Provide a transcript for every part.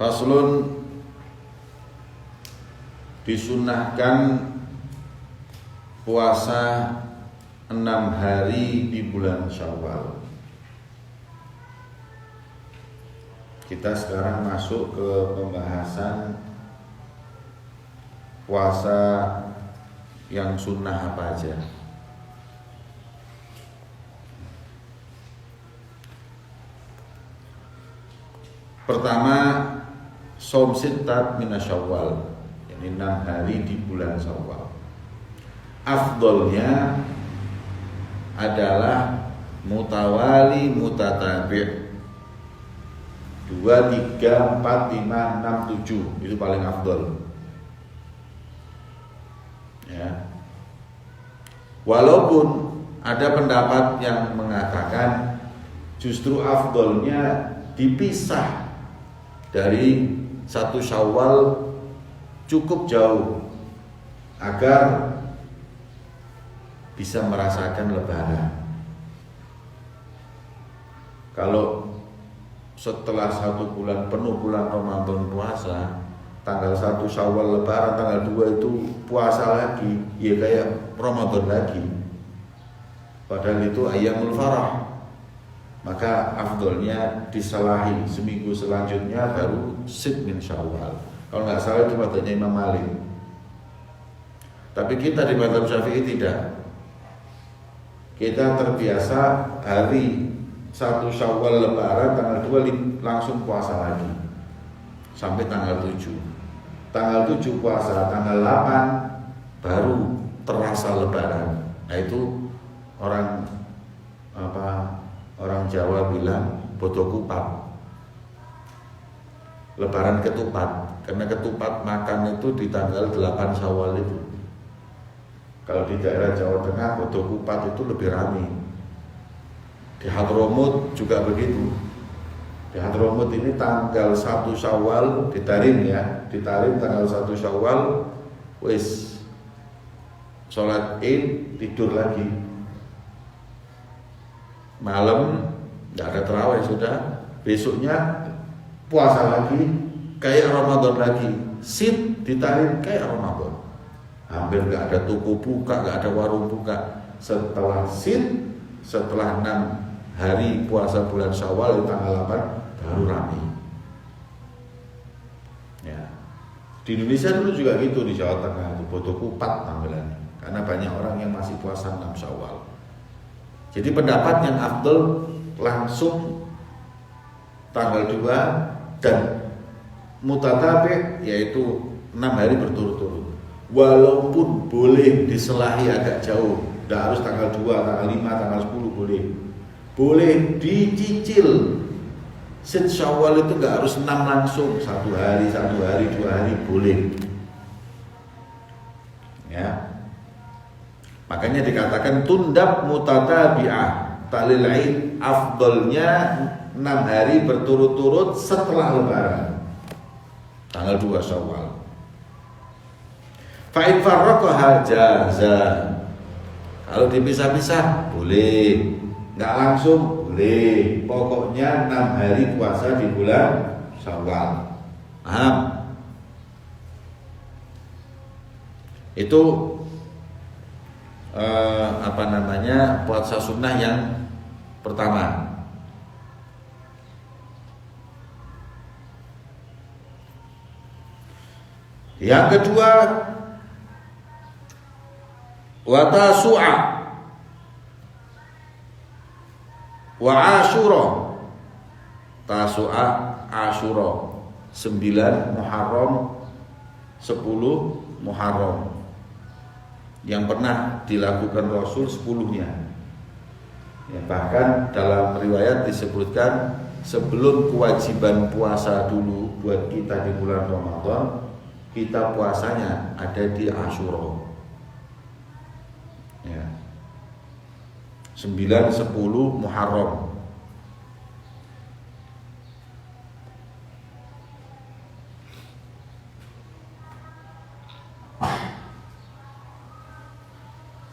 Faslun, disunahkan puasa 6 hari di bulan Syawal. Kita sekarang masuk ke pembahasan puasa yang sunnah apa aja. Pertama, shaum sittat minasyawal, yakni 6 hari di bulan Syawal. Afdolnya adalah mutawali mutatabi', 2, 3, 4, 5, 6, 7, itu paling afdol. Ya. Walaupun ada pendapat yang mengatakan justru afdolnya dipisah dari 1 Syawal cukup jauh agar bisa merasakan lebaran. Kalau setelah 1 bulan penuh, bulan Ramadan puasa, tanggal 1 Syawal lebaran, tanggal 2 itu puasa lagi, ya kayak Ramadan lagi. Padahal itu ayyamul farah. Maka afdolnya disalahi seminggu selanjutnya baru sit min Syawal. Kalau nggak salah itu padanya Imam Malik. Tapi kita di mazhab Syafi'i tidak. Kita terbiasa hari 1 Syawal lebaran, tanggal 2 langsung puasa lagi sampai tanggal 7. Tanggal 7 puasa, tanggal 8 baru terasa lebaran. Nah itu orang Jawa bilang bodo kupat, lebaran ketupat. Karena ketupat makan itu di tanggal 8 Syawal itu. Kalau di daerah Jawa Tengah bodo kupat itu lebih ramai. Di Hadramut juga begitu. Di Hadramut ini tanggal 1 Syawal ditarim tanggal 1 Syawal, wis sholat Id, tidur lagi. Malam nggak ada tarawih sudah, besoknya puasa lagi kayak Ramadan lagi, sit ditarim kayak Ramadan. Hampir nggak ada toko buka, nggak ada warung buka. Setelah sit, setelah 6 hari puasa bulan Syawal tanggal 8 baru ramai. Ya. Di Indonesia dulu juga gitu, di Jawa Tengah itu bodo kupat tampilannya, karena banyak orang yang masih puasa 6 Syawal. Jadi pendapat yang afdal langsung tanggal 2 dan mutatabi', yaitu 6 hari berturut-turut. Walaupun boleh diselahi agak jauh, tidak harus tanggal 2, tanggal 5, tanggal 10 boleh. Boleh dicicil. Sit Syawal itu nggak harus 6 langsung, 1 hari, 2 hari boleh. Ya. Makanya dikatakan tundab mutatabi'ah, ta'lil Aid, afdolnya 6 hari berturut-turut setelah lebaran, tanggal 2 Syawal. Fa'in farraqaha jaza, kalau dipisah-pisah boleh, nggak langsung boleh. Pokoknya 6 hari puasa di bulan Syawal. Paham? Itu puasa sunnah yang pertama. Yang kedua, wa tasu'a wa asyura. Tasu'a, asyura, 9 Muharram, 10 Muharram, yang pernah dilakukan Rasul 10-nya. Ya, bahkan dalam riwayat disebutkan sebelum kewajiban puasa dulu buat kita di bulan Ramadan, kita puasanya ada di Asyura. Ya. 9, 10 Muharram.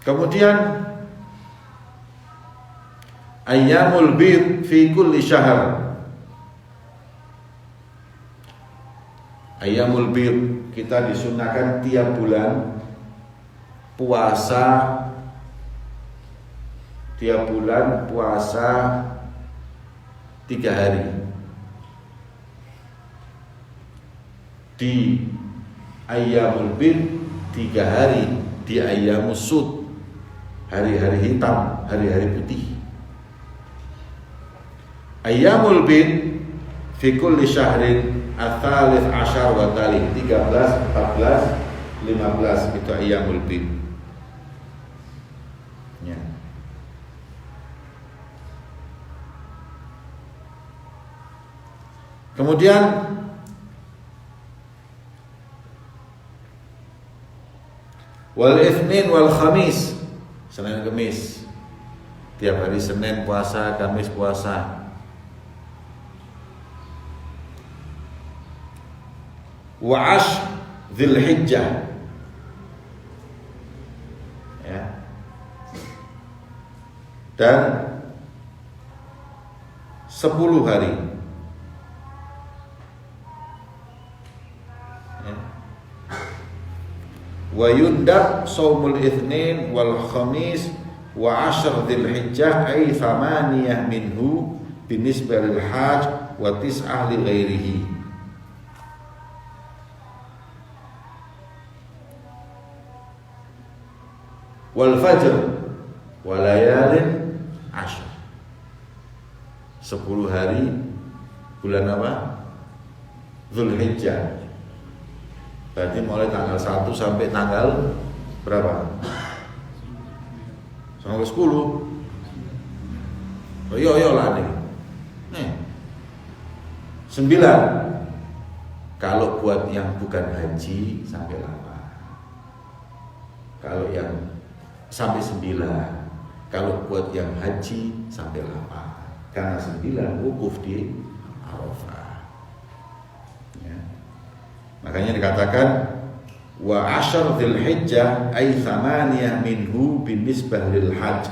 Kemudian ayyamul bid fi kulli syahr, Ayyamul bid, kita disunahkan tiap bulan puasa, tiap bulan puasa 3 hari. Di ayyamul bid 3 hari, di ayyamus sud hari-hari hitam, hari-hari putih. Ayyamul bid fi kulli syahrin ats-tsalits asyar wa tali, 13, 14, 15 itu ayyamul bid. Ya. Kemudian wal itsnin wal khamis, Senin Kamis. Tiap hari Senin puasa, Kamis puasa. Wa asy Dzulhijjah. Ya. Dan 10 hari. Ya. Wa yundab shaumul itsnin wal khamis wa ashr Dzulhijjah ay 8 minhu binisbah lil hajj wa 9 li ghairihi. Wal fajr wa layalin ashr, 10 hari bulan apa? Dzulhijjah. Berarti mulai tanggal 1 sampai tanggal berapa? Sampai 10. Oh iya lah nih. 9. Kalau buat yang bukan haji sampai 8. Kalau yang sampai 9. Kalau buat yang haji sampai 8. Karena 9 wukuf di Arafah. Ya. Makanya dikatakan wa asyar Dzulhijjah ay 8 minhu binisbah lil hajj.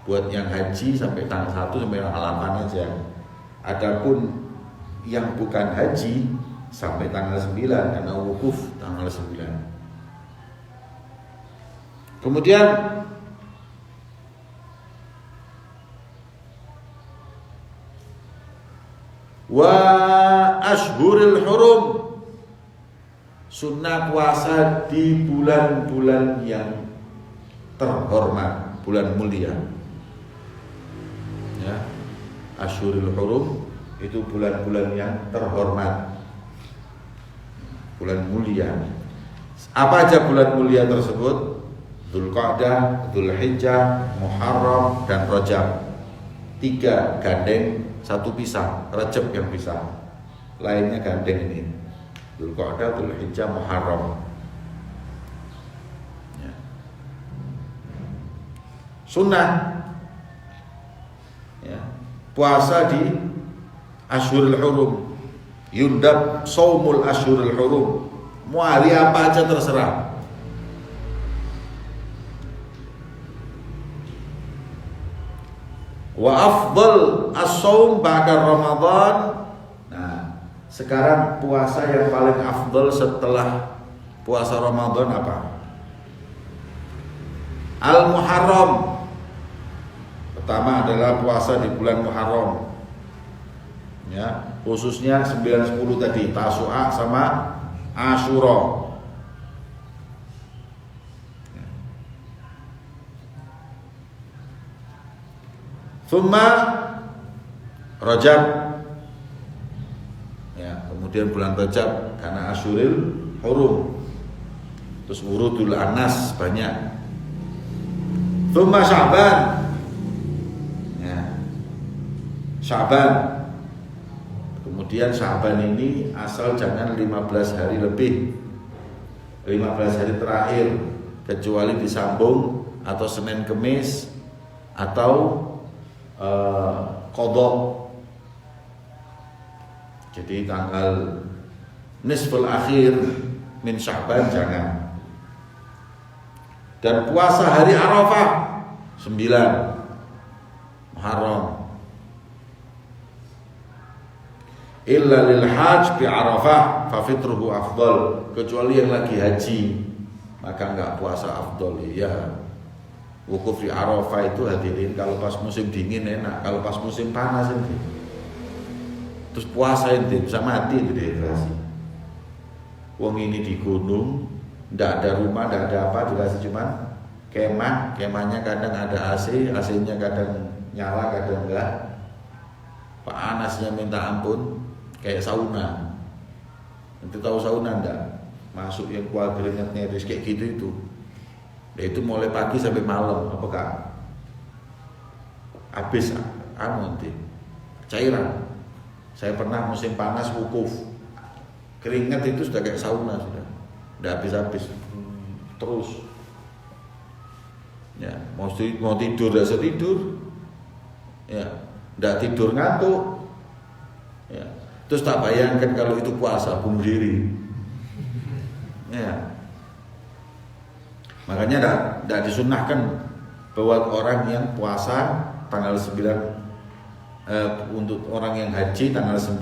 Buat yang haji sampai tanggal 1 sampai tanggal 8 aja. Adapun yang bukan haji sampai tanggal 9 karena wukuf tanggal 9. Kemudian wa ashhuril hurum, sunnah puasa di bulan-bulan yang terhormat, bulan mulia. Ya, ashhuril hurum itu bulan-bulan yang terhormat, bulan mulia. Apa aja bulan mulia tersebut? Dzulqa'dah, Dzulhijjah, Muharram, dan Rajab. 3 gandeng, 1 pisah. Rajab yang pisah, lainnya gandeng ini. Dzulqa'dah, Dzulhijjah, Muharram. Ya. Sunnah ya, puasa di Ashurul Hurum. Yundab shaumul Ashurul Hurum. Mau hari apa aja terserah. Wa afdal as-shaum ba'da Ramadan. Nah, sekarang puasa yang paling afdal setelah puasa Ramadan apa? Al-Muharram. Pertama adalah puasa di bulan Muharram. Ya, khususnya 9 10 tadi, Tasu'a sama Asyura. Tsumma Rajab. Ya, kemudian bulan Rajab karena Asyuril Hurum. Terus wurudul Anas banyak. Tsumma Sya'ban. Ya. Sya'ban. Kemudian Sya'ban ini asal jangan 15 hari lebih. 15 hari terakhir kecuali disambung atau Senin Kemis atau qadha. Jadi tanggal nisful akhir min Sya'ban jangan. Dan puasa hari Arafah 9 Muharram. illa lil hajj bi Arafah fa fitruhu afdal, kecuali yang lagi haji maka enggak puasa afdal. Ya, wukuf di Arafah itu hadirin kalau pas musim dingin enak, kalau pas musim panas ini terus puasa ini bisa mati itu dehidrasi. Wong ini di gunung, ndak ada rumah, ndak ada apa, dikasih cuman kemah, kemahnya kadang ada AC, AC-nya kadang nyala, kadang enggak. Panasnya minta ampun, kayak sauna. Nanti tahu sauna enggak? Masuk yang kuat keringatnya terus kayak gitu itu. Ya itu mulai pagi sampai malam, apakah habis nanti cairan. Saya pernah musim panas wukuf, keringat itu sudah kayak sauna sudah, udah habis-habis terus. Ya, mau tidur tidak bisa tidur, ya, tidak tidur ngantuk. Ya, terus tak bayangkan kalau itu puasa bunuh diri. Ya, makanya tidak disunahkan buat orang yang puasa tanggal 9 untuk orang yang haji tanggal 9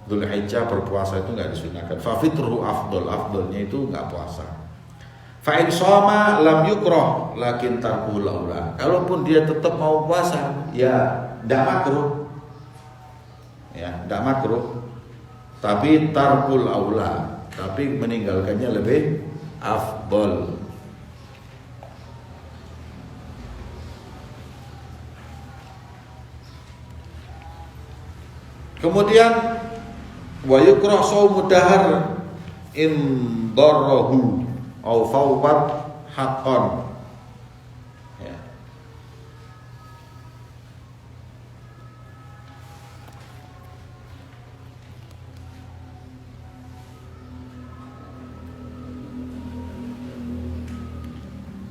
Dzulhijjah berpuasa itu enggak disunahkan. Fa fitruhu afdal, afdalnya itu enggak puasa. Fa in shoma lam yukrah lakin tarkuhu aula. Kalaupun dia tetap mau puasa, ya enggak makruh. Ya, enggak makruh. Tapi tarkul aula, tapi meninggalkannya lebih afdal. Kemudian wa yukrah shaumud dahar in darrahu au fawwat haqqan. Ya.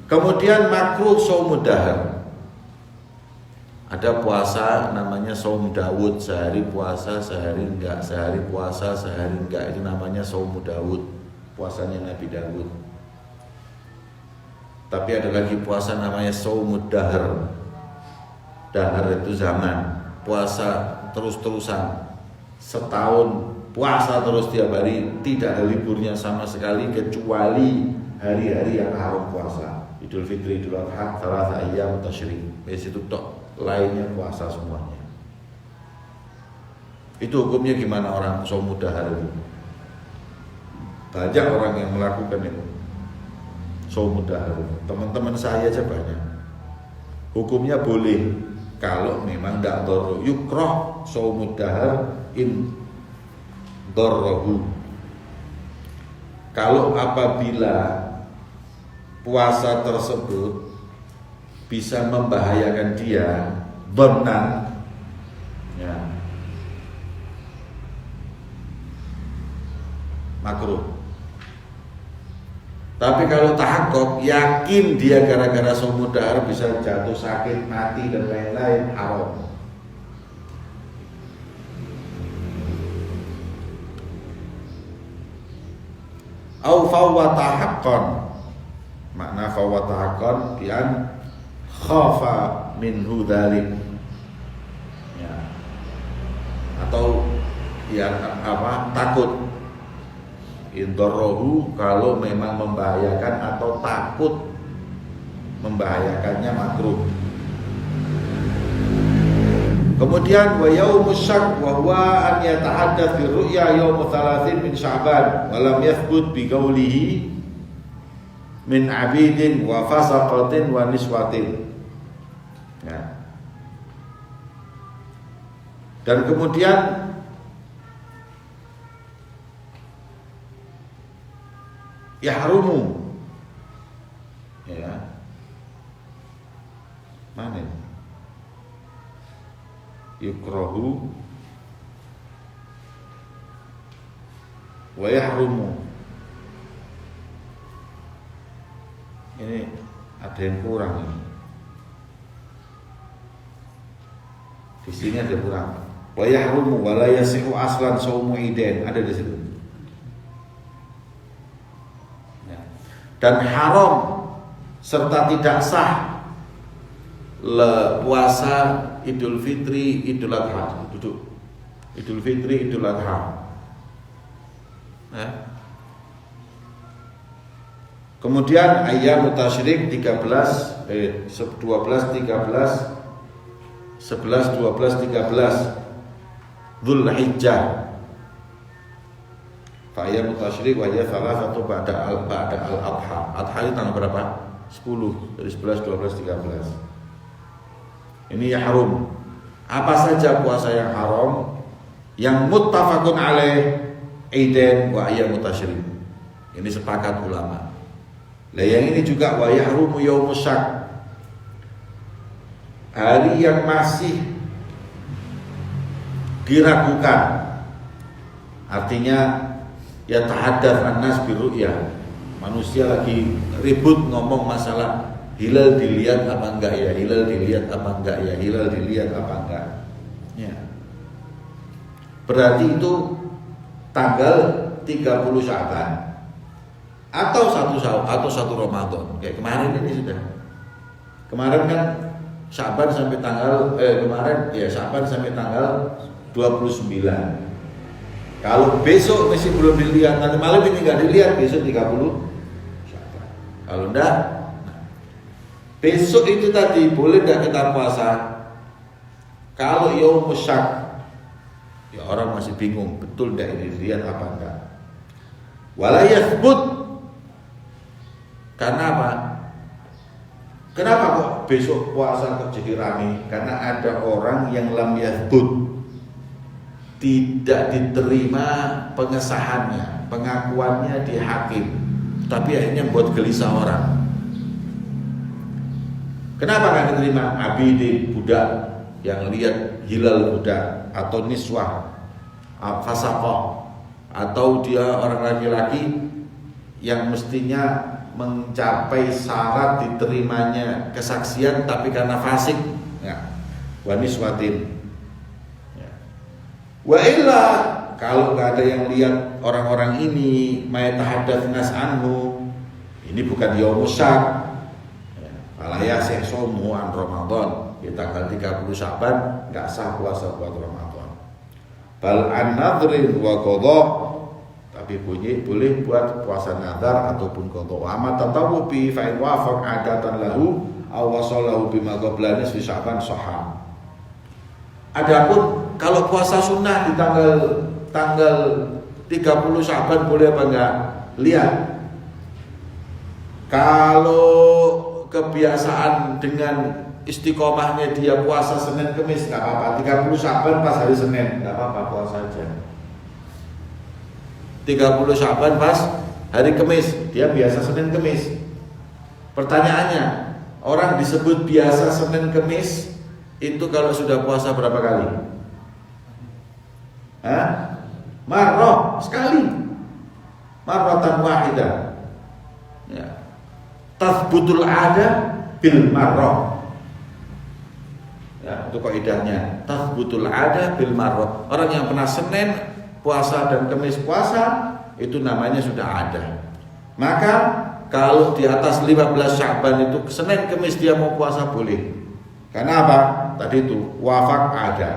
Kemudian makruh shaumud dahar. Ada puasa namanya Shaum Daud, sehari puasa, sehari enggak, sehari puasa, sehari enggak, itu namanya Shaum Daud, puasanya Nabi Daud. Tapi ada lagi puasa namanya Shaumud Dahar. Dahar itu zaman, puasa terus-terusan, setahun puasa terus tiap hari, tidak ada liburnya sama sekali kecuali hari-hari yang haram puasa. Idul Fitri, Idul Adha, Thalatha Ayyam Tasyrik. Wis itu tok. Lainnya puasa semuanya. Itu hukumnya gimana orang shaumud dahar itu? Banyak orang yang melakukan itu shaumud dahar. Teman-teman saya aja banyak. Hukumnya boleh kalau memang tidak dharur. Yukrah shaumud dahar in dharrahu. Kalau apabila puasa tersebut bisa membahayakan dia, dhannan, ya, makruh. Tapi kalau tahakkuk, yakin dia gara-gara shaumud dahar bisa jatuh sakit, mati dan lain-lain, haram. Au fawwata haqqan. Makna fawwata haqqan bian khafa minhu dzalik, ya, atau ya apa, takut. Indorohu kalau memang membahayakan atau takut membahayakannya makruh. Kemudian wa yaumus syak wa huwa an yatahaddath fi ru'ya yaum 30 min Sya'ban wa lam yathbut bi qawlihi min abidin wa fasaqatin wa niswatin. Ya. Dan kemudian yahrumu, ya, mana yukrahu wa yahrumu. Ini ada yang kurang ini. Di sini ada kurang. Wa yahrumu wa la yasihu aslan shaumu idain, ada di situ. Ya. Dan haram serta tidak sah puasa Idul Fitri, Idul Adha. Duduk. Idul Fitri, Idul Adha. Kemudian ayyam tasyrik 12, 13, 11, 12, 13 Dzulhijjah. Fa ayyam tasyrik wa hiya thalathatu ba'da al-adha. Adha itu tanggal berapa? 10, dari 11, 12, 13. Ini yahrum. Apa saja puasa yang haram yang muttafaqun alaih Aiden wa ayyam tasyrik. Ini sepakat ulama. Lah yang ini juga wa yahrumu yaumus syak. Hari yang masih diragukan. Artinya ya tahaddath an-nas bi ru'yah. Manusia lagi ribut ngomong masalah hilal dilihat apa enggak ya, hilal dilihat apa enggak ya, hilal dilihat apa enggak. Ya. Berarti itu tanggal 30 Sya'ban atau 1 Ramadan. Kayak kemarin ini sudah. Kemarin kan Sya'ban sampai tanggal Sya'ban sampai tanggal 29. Kalau besok masih belum dilihat, nanti malam ini enggak dilihat, besok 30 Sya'ban. Kalau enggak, besok itu tadi boleh enggak kita puasa? Kalau yaumus syak, ya orang masih bingung, betul enggak ini dilihat apa enggak? Wala yathbut. Karena apa? Kenapa kok besok puasa kok jadi rame? Karena ada orang yang lam yathbut, tidak diterima pengesahannya, pengakuannya di hakim, tapi akhirnya buat gelisah orang. Kenapa nggak diterima? Abidin, budak yang lihat hilal budak, atau niswah, fasaqah, atau dia orang laki-laki yang mestinya mencapai syarat diterimanya kesaksian tapi karena fasik, ya, wa niswatin. Wa illa, kalau nggak ada yang lihat orang-orang ini mayatahadats nas anhu, ini bukan yaumus syak. Fala yasih shaumuhu an Ramadan. Di tanggal 30 Sya'ban enggak sah puasa buat Ramadan. Bal an nadrin wa qadha, tapi boleh buat puasa nazar ataupun qadha. Wa ma tatawwu bi fa in wafaq adatan lahu aw wasallahu bima qabla nisfi Sya'ban sahha. Adapun kalau puasa sunnah di tanggal 30 Sya'ban boleh apa enggak? Lihat. Kalau kebiasaan dengan istiqomahnya dia puasa Senin Kemis enggak apa-apa. 30 Sya'ban pas hari Senin enggak apa-apa, puasa aja. 30 Sya'ban pas hari Kemis, dia biasa Senin Kemis. Pertanyaannya, orang disebut biasa Senin Kemis itu kalau sudah puasa berapa kali? Marrah, sekali. Marratan wahidah. Ya. Tathbutul ada bil marrah. Ya, itu kaidahnya. Tathbutul ada bil marrah. Orang yang pernah Senin puasa dan Kemis puasa itu namanya sudah ada. Maka kalau di atas 15 Sya'ban itu Senin Kemis dia mau puasa boleh. Karena apa? Tadi itu wafak ada.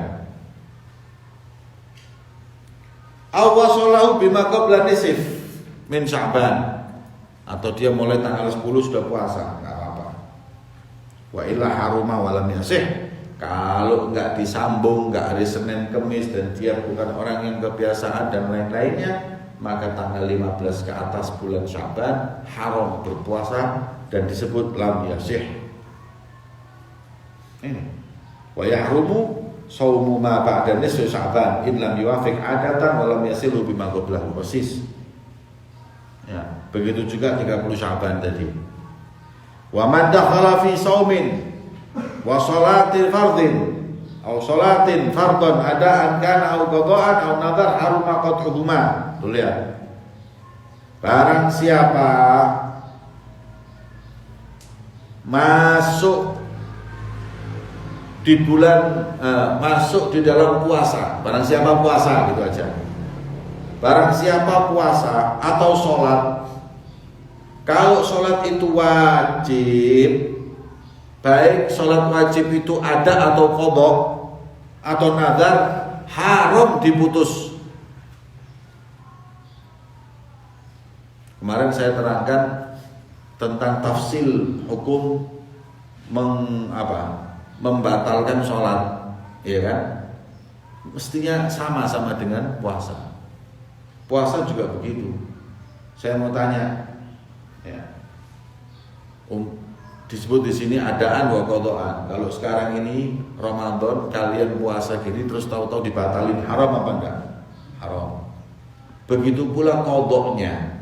Awasolahu bima qabla nisif min Sya'ban, atau dia mulai tanggal 10 sudah puasa, enggak apa-apa. Wa illa haruma wa lam yasih. Kalau enggak disambung, enggak hari Senin Kemis dan dia bukan orang yang kebiasaan dan lain-lainnya, maka tanggal 15 ke atas bulan Sya'ban haram berpuasa dan disebut lam yasih. Ini wa yahrumu shaumu ma ba'da nisfi Sya'ban in lam yuwafiq adatan wa lam yasilu bima qablahu persis. Ya, begitu juga 30 Sya'ban tadi. Wa man dakhala fi shaumin wa shalatil fardhin aw shalatin fardhan adaan kana aw qada'an aw nadhar haruma qat'uhuma. Tuh lihat. Barang siapa masuk di bulan masuk di dalam puasa, barang siapa puasa gitu aja. Barang siapa puasa atau sholat, kalau sholat itu wajib, baik sholat wajib itu ada atau qadha atau nazar, haram diputus. Kemarin saya terangkan tentang tafsil hukum membatalkan sholat, ya kan? Mestinya sama dengan puasa. Puasa juga begitu. Saya mau tanya, ya, disebut di sini adaan wa qadaan. Kalau sekarang ini Ramadan kalian puasa gini terus tahu-tahu dibatalin, haram apa enggak? Haram. Begitu pula qadanya.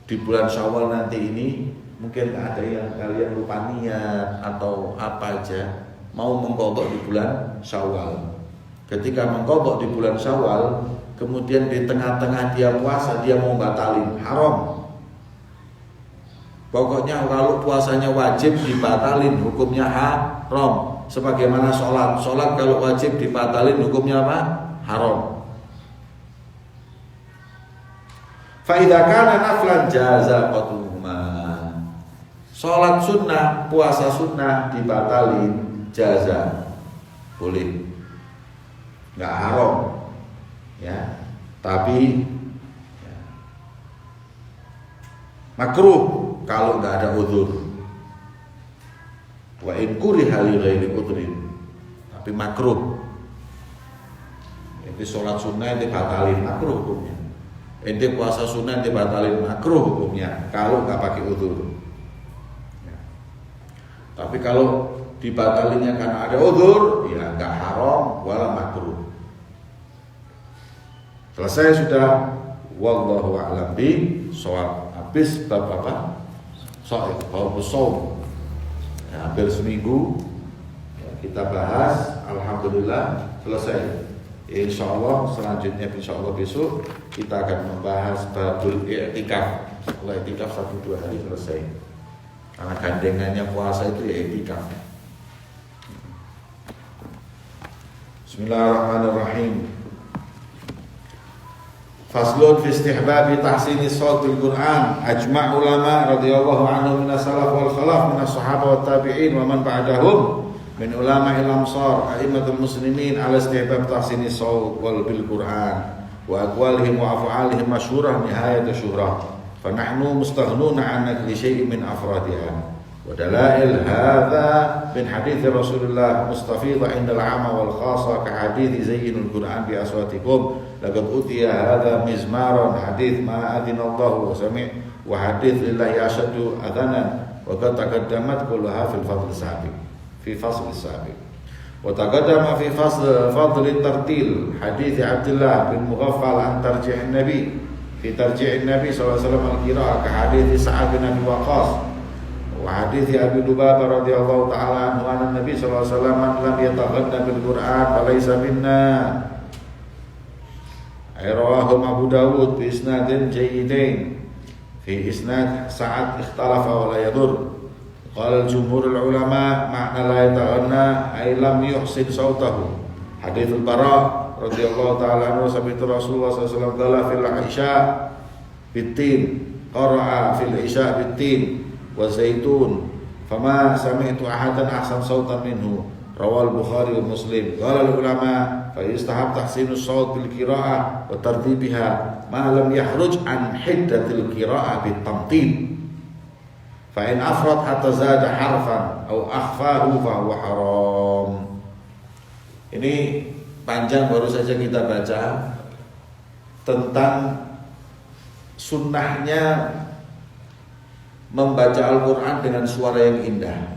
Di bulan Syawal nanti ini mungkin ada yang kalian lupa niat atau apa aja mau mengqadha di bulan Syawal. Ketika mengqadha di bulan Syawal, kemudian di tengah-tengah dia puasa dia mau batalin, haram. Pokoknya kalau puasanya wajib dibatalin, hukumnya haram. Sebagaimana sholat kalau wajib dibatalin, hukumnya apa? Haram. Fa idza kana naflan jaza qatluhuma. Sholat sunnah, puasa sunnah dibatalin, jaza, boleh, nggak haram, ya. Tapi ya, makruh kalau nggak ada udzur. Wa in kuriha li ghairi udhrin. Tapi makruh. Itu sholat sunnah dibatalin, makruh hukumnya. Ente puasa sunnah dibatalin, makruh hukumnya kalau nggak pakai udzur. Ya. Tapi kalau dibatalinnya karena ada udzur, ya nggak haram wala makruh. Selesai sudah. Wallahu a'lam bishawab. Habis bab apa? Bab shaum. Ya, hampir seminggu ya, kita bahas. Alhamdulillah selesai. Insyaallah selanjutnya insyaallah besok kita akan membahas babul i'tikaf. Setelah i'tikaf 1-2 hari selesai. Karena gandengannya puasa itu ya i'tikaf. Bismillahirrahmanirrahim. Faslun fi istihbabi tahsini shawtil Qur'an. Ajma' ulama radhiyallahu anhum minas salaf wal khalaf minas sahaba wat tabi'in wa man ba'dahum min ulama'il amsar a'immatul muslimin ala istihbab tahsini shawl bil Qur'an wa aqwalihim wa af'alihim masyhurah nihayat syuhrah. Fa nahnu mustaghnuna 'an kulli syai'in min afradiha. ودلائل هذا من حديث رسول الله مستفيضة عند العامة والخاصة كحديث زين القرآن بأصواتكم لقد أوتي هذا مزمارا حديث ما أذن الله وسمع وحديث لله أشد أذنا وقد تقدمت كلها في الفصل السابق وتقدم في فضل الترتيل حديث عبد الله بن مغفل عن ترجيح النبي في ترجيح النبي صلى الله عليه وسلم القراءة كحديث سعد بن أبي وقاص وحديث أبي لبابة رضي الله تعالى عنه أن النبي صلى الله عليه وسلم من لم يتغنى بالقرآن فليس منا. رواه أبو داود بإسناد جيدين في إسناد سعد اختلف ولا يضر. قال الجمهور العلماء معنى لا يتغنى أي لم يحسن صوته. حديث البراء رضي الله تعالى عنه سمعت رسول الله صلى الله عليه وسلم قال في العشاء بالتين قرأ في العشاء بالتين والزيتون فما سمعت أحدا أحسن صوتا منه. رواه البخاري ومسلم. قال العلماء فيستحب تحسين الصوت بالقراءة وترتيبها ما لم يخرج عن حدة القراءة بالتمطيط فإن أفرط حتى زاد حرفا أو أخفاه فهو حرام. Ini panjang, baru saja kita baca tentang sunnahnya membaca Al-Quran dengan suara yang indah.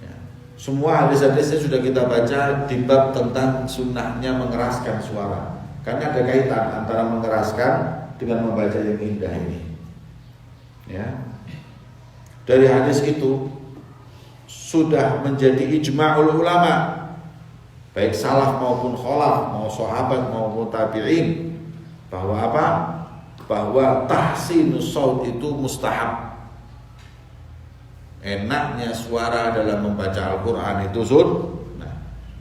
Ya. Semua hadis-hadisnya sudah kita baca di bab tentang sunnahnya mengeraskan suara. Karena ada kaitan antara mengeraskan dengan membaca yang indah ini. Ya. Dari hadis itu sudah menjadi ijma'ul ulama, baik salaf maupun khalaf, mau sahabat maupun tabi'in, bahwa apa? Bahwa tahsinus shaut itu mustahab. Enaknya suara dalam membaca Al-Quran itu sunnah.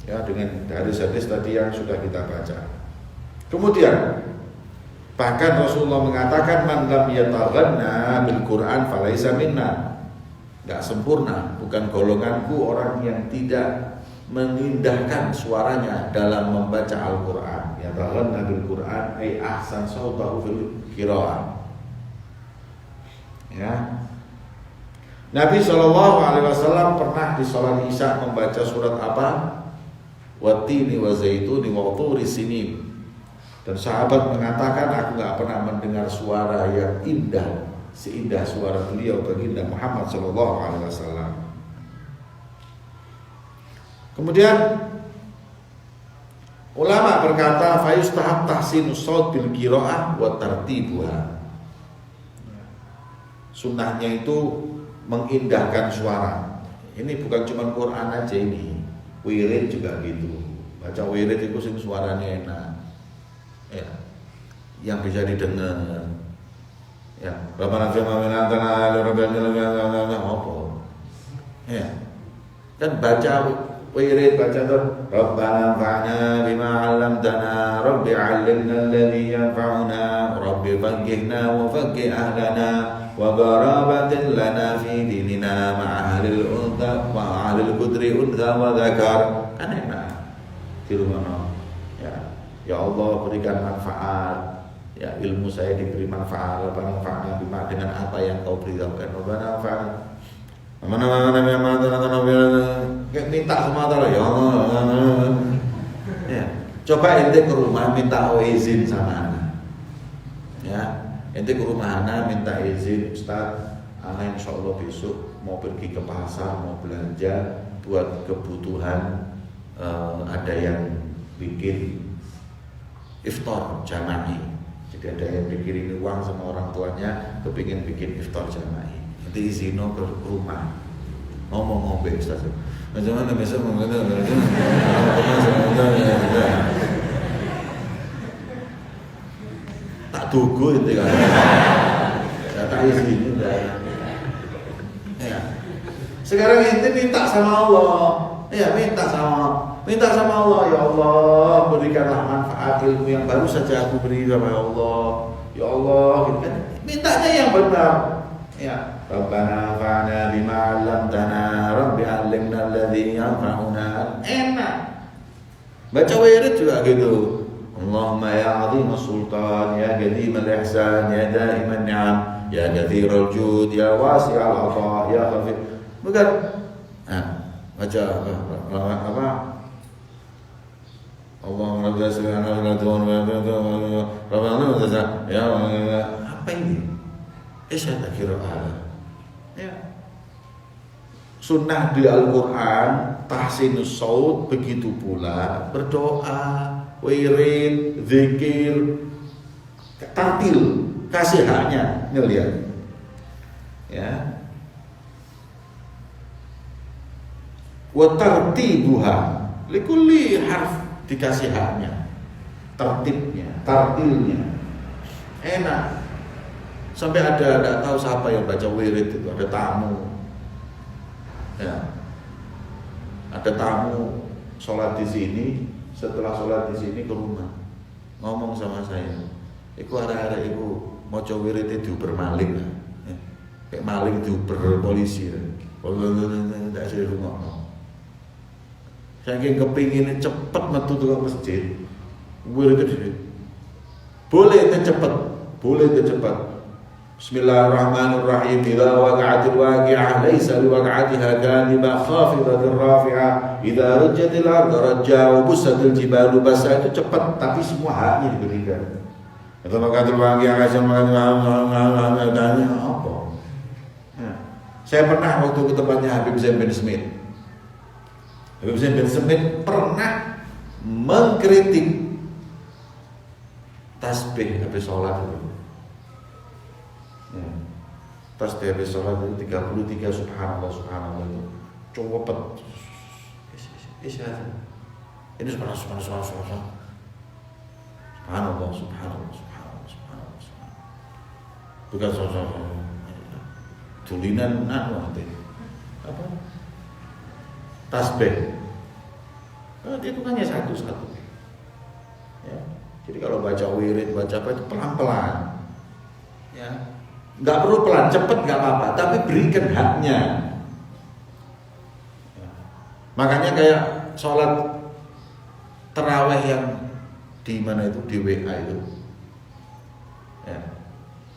Ya, dengan hadis-hadis tadi yang sudah kita baca. Kemudian bahkan Rasulullah mengatakan man lam yataghanna bil Quran falaisa minna. Enggak sempurna, bukan golonganku orang yang tidak mengindahkan suaranya dalam membaca Al-Qur'an. Ya ta'allanna bil Qur'an ay ahsan sautahu fil qiraah. Ya. Nabi SAW pernah di sholat Isya membaca surat apa? Wattini wa zaituni wa turi sinin. Dan sahabat mengatakan, aku gak pernah mendengar suara yang indah seindah suara beliau baginda Muhammad SAW. Kemudian ulama berkata, fayustahab tahsinus shaut bil qiraah wa tartibuha. Sunnahnya itu mengindahkan suara. Ini bukan cuma Quran aja ini, wirid juga gitu. Baca wirid itu sing suaranya enak, ya, yang bisa didengar. Ya, Rabbana fima min antana rabbana apa? Ya, kan baca wirid, baca tuh Rabbana fa'na bima 'allamtana rabbi 'allimna alladhi yanfa'una rabbi faqihna wa faqih ahlana wa gharabatin lana fi dinina ma'ahlil untha wa ahlil qudri untha wa dzakar. Kan enak di rumah. Ya Allah berikan manfaat, ya ilmu saya diberi manfaat. Rabbana fa'na bima, dengan apa yang kau berikan. Rabbana fa'na minta sama Allah, ya Allah. Ya, coba ente ke rumah minta izin sama anak. Ya, ente ke rumah anak minta izin, Ustaz, anak insya Allah besok mau pergi ke pasar, mau belanja buat kebutuhan, ada yang bikin iftar jama'i. Jadi ada yang pikirin uang sama orang tuanya, kepingin bikin iftar jama'i. Nanti izin ke rumah, ngomong Ustaz. Macam mana besok mengatakan tak tunggu itu kan? Tak izin udah. Ya. Sekarang ente minta sama Allah, ya minta sama Allah, ya Allah berikanlah manfaat ilmu yang baru saja aku beri sama Allah, ya Allah, gitu kan? Mintanya yang benar, ya. Rabbana fa'na bima 'allamtana rabbi 'allimna alladhi yanfa'una. Enak. Baca wirid juga gitu. Allahumma ya 'azimul sultan, ya qadim al-ihsan, ya daiman ni'am, ya katsiral jud, ya wasi'al 'atha, ya khafif. Bukan. Nah, baca apa? Allahumma rabbi subhanahu wa ta'ala ya apa ini? Saya kira ya. Sunnah di Al-Quran tahsinus shaut, begitu pula berdoa, wirid, zikir, tartil, kasih haknya, ngelihat. Ya. Wa tartibuha, likulli harf dikasih haknya, tertibnya, tartilnya, enak. Sampai ada tidak tahu siapa yang baca wirid itu, ada tamu, ya, ada tamu sholat di sini, setelah sholat di sini ke rumah, ngomong sama saya, iku arah-arah iku mau coba wirid itu bermaling, ya. Kayak maling diuber polisi, tidak saya rumah. Saking kepingin cepet metu ke masjid, wirid itu boleh cepet, boleh cepet. Bismillahirrahmanirrahim. Idza waqa'atil waqi'ah laisa liwaqa'atiha kadhibah khafidatir rafi'ah. Idza rajjatil ardu rajja wa bussatil jibalu basa. Itu cepat tapi semua haknya diberikan. Idza waqa'atil waqi'ah apa? Saya pernah waktu ke tempatnya Habib Zain bin Smith. Habib Zain bin Smith pernah mengkritik tasbih habis sholat itu. Tasbih habis sholat itu 33 subhanallah subhanallah itu cepet. Ini subhanallah subhanallah bukan subhanallah tulinan apa tasbih. Dia itu hanya satu ya. Jadi kalau baca wirid, baca apa itu pelan-pelan ya. Nggak perlu pelan, cepet nggak apa-apa, tapi berikan haknya. Makanya kayak sholat terawih yang di mana itu, di WA itu ya,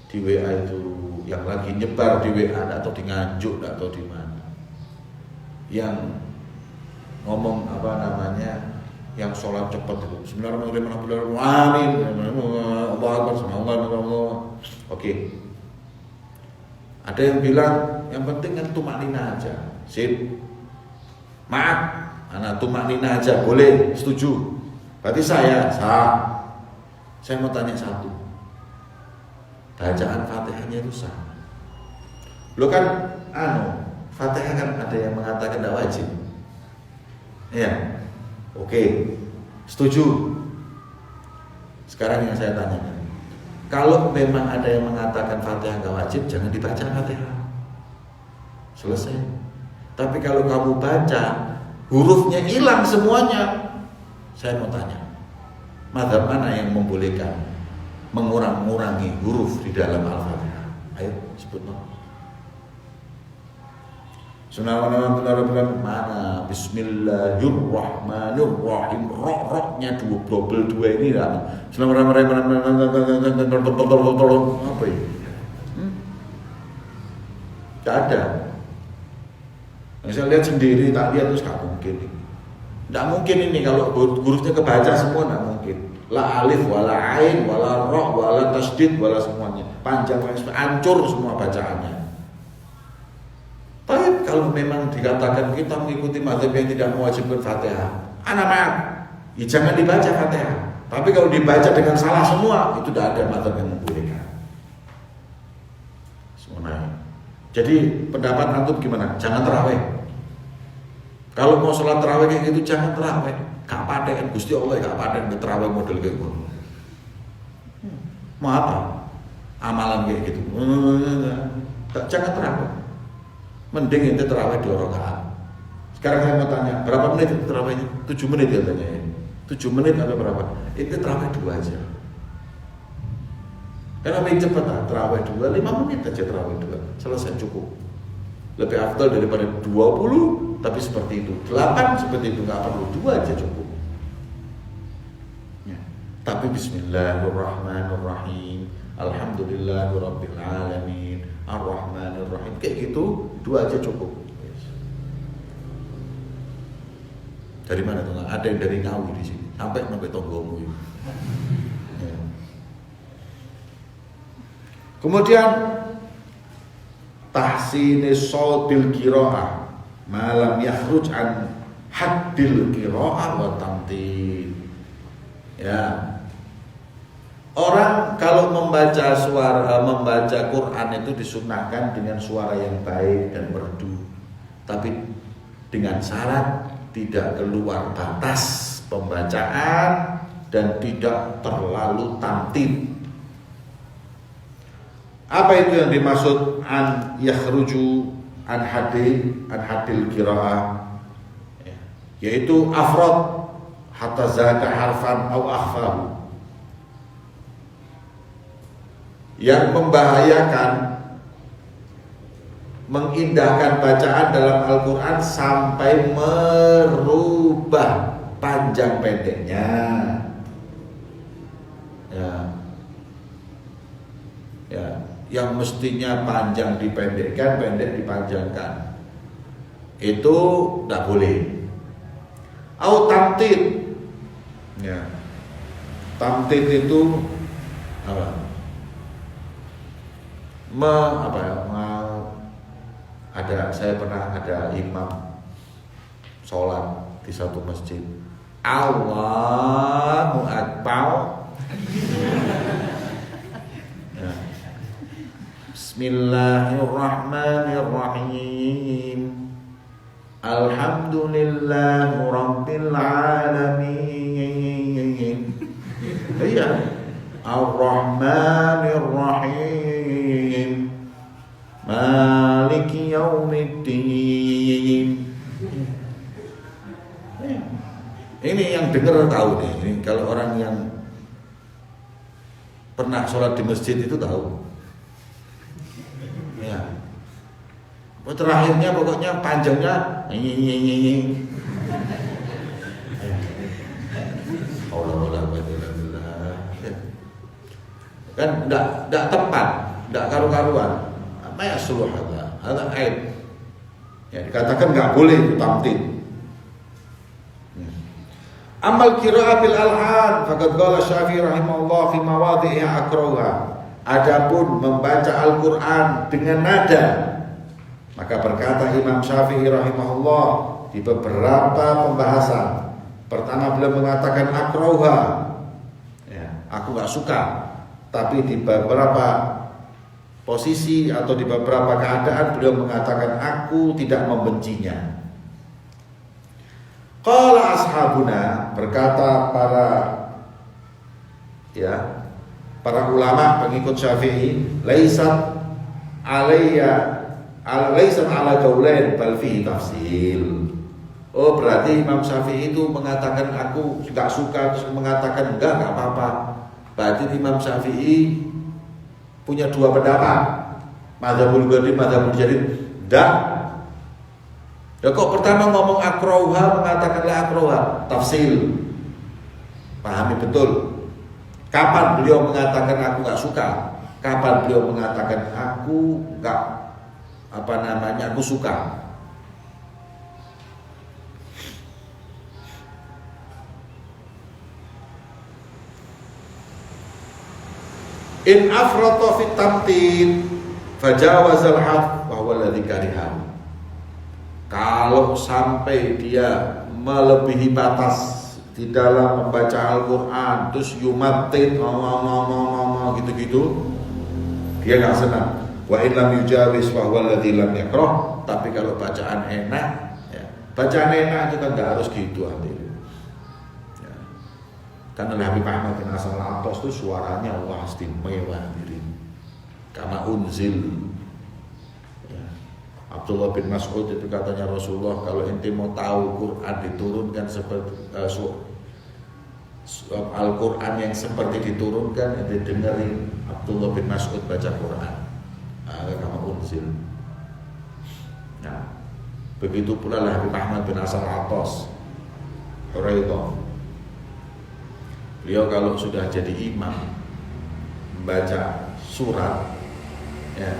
di WA itu yang lagi nyebar di WA atau di Nganjuk atau di mana, yang ngomong apa namanya, yang sholat cepat itu Bismillahirrahmanirrahim, amin, Allahu Akbar, oke. Ada yang bilang yang penting kan tumaknina aja, sip, maaf, anak tumaknina aja boleh, setuju. Berarti saya mau tanya satu, bacaan Fatihahnya itu sah. Lo kan Fatihah kan ada yang mengatakan tidak wajib. Ya. Oke. Setuju. Sekarang yang saya tanyakan, kalau memang ada yang mengatakan Fatihah nggak wajib, jangan dibaca Fatihah. Selesai. Tapi kalau kamu baca hurufnya hilang semuanya, saya mau tanya, mazhab mana yang membolehkan mengurangi huruf di dalam Al-Fatihah? Ayo sebut no. Bismillahirrahmanirrahim. Mana? Bismillahirrahmanirrahim. Roknya double dua ini lah. Bismillahirrahmanirrahim. Apa ini? Tidak ada. Yang saya lihat sendiri, tak lihat terus gak mungkin. Tidak mungkin ini kalau hurufnya kebaca semua, tidak mungkin. La alif, wala ain, wala roh, wala tasdid, wala semuanya. Panjang, hancur semua bacaannya. Tapi kalau memang dikatakan kita mengikuti mazhab yang tidak mewajibkan Fatihah, maaf, ya jangan dibaca Fatihah. Tapi kalau dibaca dengan salah semua, itu tidak ada mazhab yang membolehkan. Semuanya. Jadi pendapat antum gimana? Jangan terawih. Kalau mau sholat terawih kayak gitu, jangan terawih. Gak paten, Gusti Allah gak paten terawih model kayak gitu. Mau apa? Amalan kayak gitu. Jangan terawih. Mending ente terawih 2 rakaat. Sekarang saya mau tanya, berapa menit itu terawihnya? 7 menit ya tanya ya. 7 menit atau berapa? Ente terawih 2 aja. Karena lebih cepat terawih 2, 5 menit aja terawih 2. Selesai, cukup. Lebih afdal daripada 20, tapi seperti itu. 8 seperti itu, nggak perlu 2 aja cukup. Ya. Tapi Bismillahirrahmanirrahim. Alhamdulillahirabbil alamin. Ar-Rahmanir-Rahim, kayak gitu 2 aja cukup. Yes. Dari mana tuh? Ada yang dari Ngawi di sini, sampai tonggomu. Ya. Kemudian tahsinis shautil qiraah malam yakhruj an haddil qiraah wa tamthil. Ya. Orang kalau membaca Quran itu disunahkan dengan suara yang baik dan merdu, tapi dengan syarat tidak keluar batas pembacaan dan tidak terlalu tamthil. Apa itu yang dimaksud an yakhruju an hadil qiraah? Yaitu afrad hatta zaka harfan aw akhfahu, yang membahayakan, mengindahkan bacaan dalam Al-Quran sampai merubah panjang pendeknya. Ya, yang mestinya panjang dipendekkan, pendek dipanjangkan. Itu tidak boleh. Au tamtid. Ya. Tamtid itu apa? Saya pernah ada imam sholat di satu masjid, Allahu Akbar, ya. Bismillahirrahmanirrahim, Alhamdulillahi Rabbil Alamin. Iya, Ar-Rahmanir-Rahim, Maliki Yaumiddin. Ini yang dengar tahu nih. Ini kalau orang yang pernah sholat di masjid itu tahu. Ya. Terakhirnya pokoknya panjangnya Kan enggak tepat, enggak karu-karuan. Apa ya suluh ada aib. Ya dikatakan enggak boleh itu tamtin. Amal qira'ah bil alhan faqad qala Syafi'i rahimahullah fi mawadhi'i akraha. Adapun membaca Al-Qur'an dengan nada, maka berkata Imam Syafi'i rahimahullah di beberapa pembahasan. Pertama beliau mengatakan akraha, ya, aku enggak suka. Tapi di beberapa posisi atau di beberapa keadaan beliau mengatakan aku tidak membencinya. Qala ashabuna, berkata para ulama pengikut Syafi'i, laisat ala qaulain bal fi tafsil. Oh, berarti Imam Syafi'i itu mengatakan aku enggak suka, terus mengatakan enggak apa-apa. Berarti Imam Syafi'i punya dua pendapat. Madzhabul qadim, madzhabul jadid. Enggak. Ya kok pertama ngomong akrauha mengatakanlah akrauha, tafsil. Pahami betul. Kapan beliau mengatakan aku enggak suka? Kapan beliau mengatakan aku enggak aku suka? In afrata fit tamtin fajawazal had wa huwa alladhi karihan. Kalau sampai dia melebihi batas di dalam membaca Al-Qur'an terus yumatin ngomong gitu-gitu, dia enggak senang. Wa in lam yujawiz fa huwa alladhi lam yakrah. Tapi kalau bacaan enak, ya, bacaan enak itu kan enggak harus gitu hadirin. Karena Habib Ahmad bin Hasan Al-Attas itu suaranya wah istimewa hadirin. Kama unzil. Ya. Abdullah bin Mas'ud itu katanya Rasulullah, kalau ente mau tahu Quran diturunkan seperti Al-Quran yang seperti diturunkan, ente dengerin Abdullah bin Mas'ud baca Quran. Kama unzil. Nah, begitu pula Habib Ahmad bin Hasan Al-Attas. Hurairah. Beliau kalau sudah jadi imam membaca surat, ya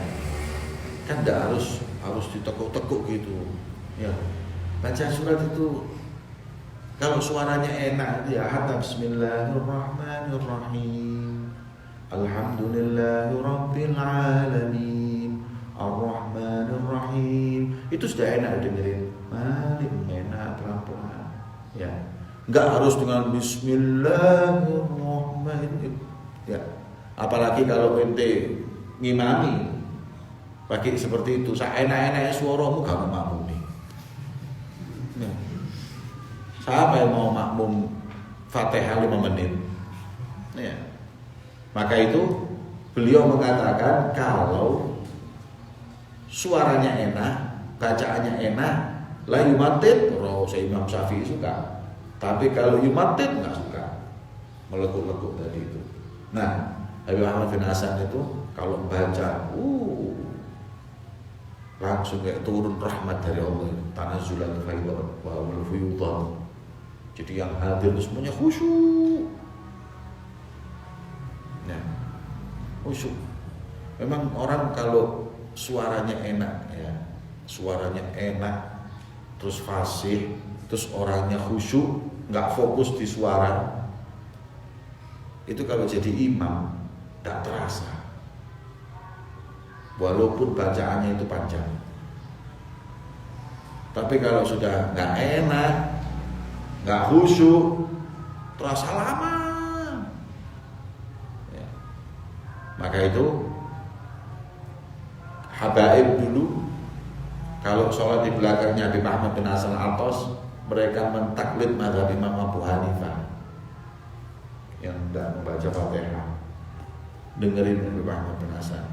kan tidak harus ditekuk-tekuk gitu, ya. Baca surat itu kalau suaranya enak, ya hatta Bismillahirrahmanirrahim, Alhamdulillahirabbil alamin, Arrahmanirrahim, itu sudah enak dengerin, malik enak pelan-pelan, ya. Enggak harus dengan Bismillahirrahmanirrahim. Ya. Apalagi kalau ente ngimami pakai seperti itu, enak-enaknya suaramu gak mau makmum nih. Ya. Siapa yang mau makmum Fatihah 5 menit? Ya. Maka itu beliau mengatakan kalau suaranya enak, bacaannya enak, la yumatin, Imam Syafi'i suka. Tapi kalau yumatin nggak suka, melekuk-lekuk tadi itu. Nah, Habib Ahmad bin Hasan itu kalau baca, langsung kayak turun rahmat dari Allah, tanazzulan faidah wa fuyudan. Jadi yang hadir itu semuanya khusyuk. Nah, khusyuk. Memang orang kalau suaranya enak, ya, suaranya enak, terus fasih, terus orangnya khusyuk, nggak fokus di suara, itu kalau jadi imam nggak terasa, walaupun bacaannya itu panjang. Tapi kalau sudah nggak enak, nggak khusyuk, terasa lama. Ya. Maka itu habaib dulu kalau sholat di belakangnya Habib Ahmad bin Hasan Al-Attas, mereka mentaklid mazhab Imam Abu Hanifah yang tidak membaca Fatihah. Dengerin Habib Ahmad bin Hasan.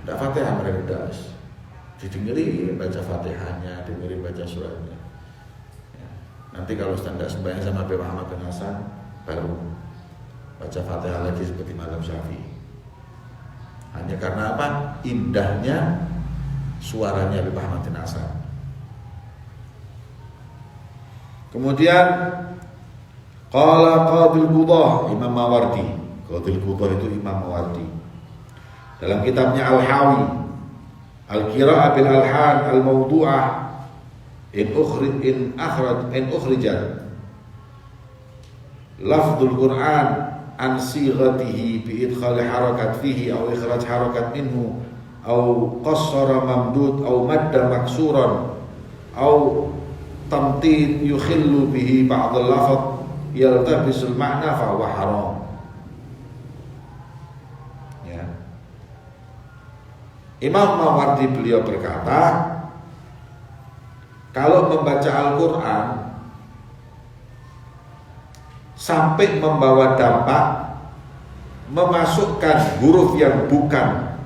Tidak Fatihah mereka tidak, didengerin baca Fatihahnya, dengerin baca suratnya. Ya. Nanti kalau standar sembahyang sama Habib Ahmad bin Hasan, baru baca Fatihah lagi seperti mazhab Syafi'i. Hanya karena apa? Indahnya suaranya Habib Ahmad bin Hasan. Kemudian Qala Qadil Qudah, Imam Mawardi. Qadil Qudah itu Imam Mawardi. Dalam kitabnya Al-Hawi, Al-Qira'ah bil Alhan Al-Mawdu'ah in ukhrijat lafdzul Qur'an an sighatihi bi idkhal harakat fihi aw ikhraj harakat minhu aw qassara mamdud aw madda maksuran aw tamtid yukhillu bihi ba'd al-lafz yaltabisul ma'na fa huwa haram. Ya. Imam Mawardi beliau berkata, kalau membaca Al-Quran sampai membawa dampak memasukkan huruf yang bukan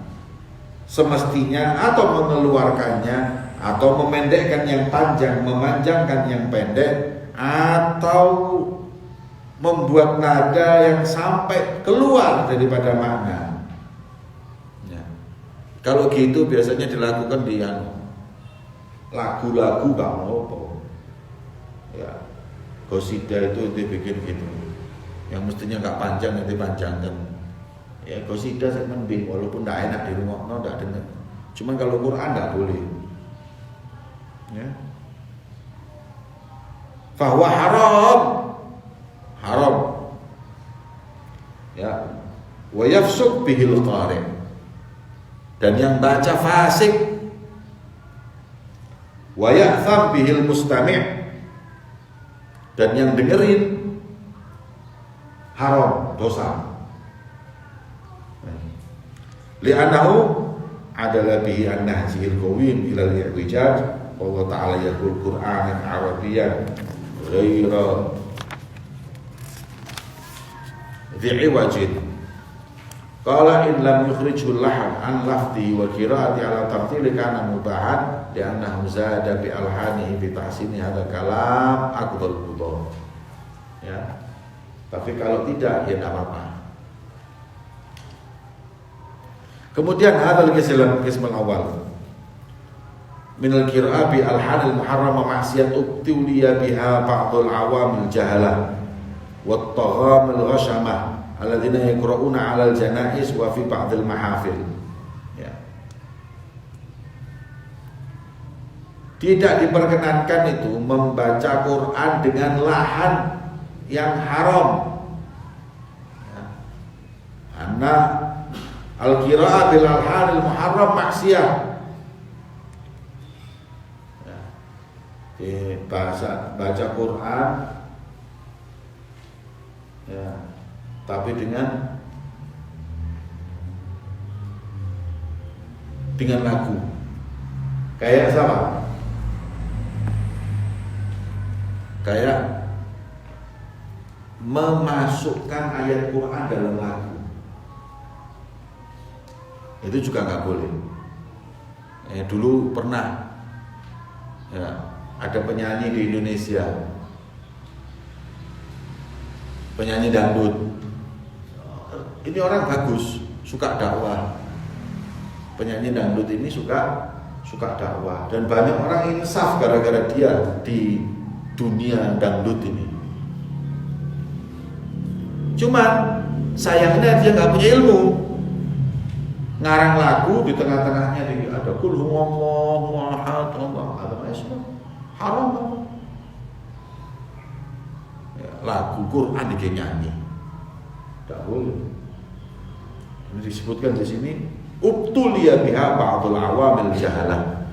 semestinya atau mengeluarkannya atau memendekkan yang panjang, memanjangkan yang pendek, atau membuat nada yang sampai keluar daripada makna. Ya. Kalau gitu biasanya dilakukan di lagu-lagu gak mau, ya qasidah itu bikin gitu, yang mestinya gak panjang nanti panjangkan. Ya qasidah saya mending, walaupun gak enak di rumah, gak dengar. Cuman kalau Quran gak boleh. Ya. Fahuwa haram, haram. Ya. Wa yafsuq bihil qari', dan yang baca fasik. Wa ya'tham bihil mustami', dan yang dengerin haram, dosa. Li'annahu adalah bihi an-nahjil qawim ila al-i'wijaj. Allah Ta'ala yaqul Qur'anan Arabiyyan ghaira dhi'iwajin. Qala in lam yukhrijul lahan an lafzi wa qira'ati ala tartili kana mubahan li'annahu zada bi alhanihi bi tahsini hadha kalam akbar qudah. Ya. Tapi kalau tidak ya enggak apa-apa. Kemudian hadzal qism al-awwal min al-qira'ah bi alhan al-muharrama ma'siyat ubtuliya biha ba'dul awamil jahalah wat taghamil ghashamah alladzina yaqra'una 'alal janaiz wa fi ba'dil mahafil. Ya. Tidak diperkenankan itu membaca Quran dengan lahan yang haram. Ya. Karena al-qira'ah bil alhanil muharram maksiyah. Ya. Di baca Quran, ya, tapi dengan lagu. Kayak sama? Kayak memasukkan ayat Quran dalam lagu. Itu juga nggak boleh. Dulu pernah, ya, ada penyanyi di Indonesia, penyanyi dangdut. Ini orang bagus, suka dakwah. Penyanyi dangdut ini suka dakwah, dan banyak orang insaf gara-gara dia di dunia dangdut ini. Cuman sayangnya dia nggak punya ilmu. Ngarang lagu di tengah-tengahnya ada kul huwallahu ahad, haram. Ya, lagu Quran nyanyi, tidak boleh. Ini disebutkan di sini ubtuliya biha ba'dul awamil jahalah.